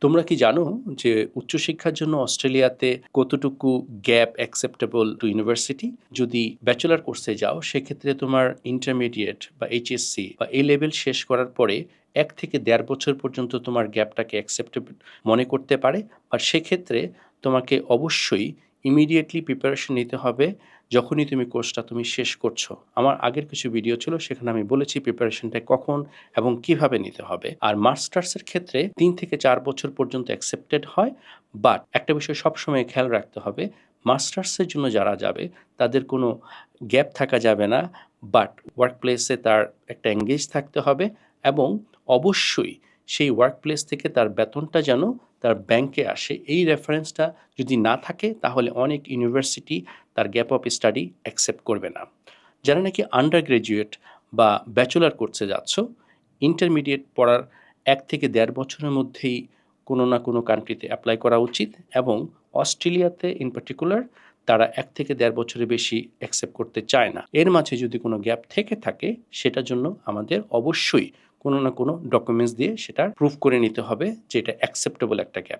তোমরা কি জানো যে উচ্চশিক্ষার জন্য অস্ট্রেলিয়াতে কতটুকু গ্যাপ অ্যাকসেপ্টেবল টু ইউনিভার্সিটি? যদি ব্যাচেলর কোর্সে যাও সেক্ষেত্রে তোমার ইন্টারমিডিয়েট বা এইচএসসি বা এ লেভেল শেষ করার পরে ১ থেকে ১.৫ বছর পর্যন্ত তোমার গ্যাপটাকে অ্যাকসেপ্টেবল মনে করতে পারে। আর সেক্ষেত্রে তোমাকে অবশ্যই ইমিডিয়েটলি প্রিপারেশন নিতে হবে যখনই কোর্সটা শেষ করছো। আমার আগের কিছু ভিডিও ছিল সেখানে আমি বলেছি প্রিপারেশনটা কখন এবং কিভাবে নিতে হবে। আর মাস্টার্সের ক্ষেত্রে ৩ থেকে ৪ বছর পর্যন্ত অ্যাকসেপ্টেড হয়। বাট একটা বিষয় সবসময় খেয়াল রাখতে হবে, মাস্টার্সের জন্য যারা যাবে তাদের কোনো গ্যাপ থাকা যাবে না। বাট ওয়ার্ক প্লেসে তার একটা এঙ্গেজ থাকতে হবে এবং অবশ্যই সেই ওয়ার্ক প্লেস থেকে তার বেতনটা যেন তার ব্যাংকে আসে। এই রেফারেন্সটা যদি না থাকে তাহলে অনেক ইউনিভার্সিটি তার গ্যাপ অফ স্টাডি অ্যাকসেপ্ট করবে না। যারা নাকি আন্ডার গ্র্যাজুয়েট বা ব্যাচেলর কোর্সে যাচ্ছ, ইন্টারমিডিয়েট পড়ার ১ থেকে ১.৫ বছরের মধ্যেই কোনো না কোনো কান্ট্রিতে অ্যাপ্লাই করা উচিত এবং অস্ট্রেলিয়াতে ইন পার্টিকুলার তারা ১ থেকে ১.৫ বছরের বেশি অ্যাকসেপ্ট করতে চায় না। এর মাঝে যদি কোনো গ্যাপ থেকে থাকে সেটার জন্য আমাদের অবশ্যই কোনো না কোনো ডকুমেন্টস দিয়ে সেটা প্রুফ করে নিতে হবে যে এটা অ্যাকসেপ্টেবল একটা গ্যাপ।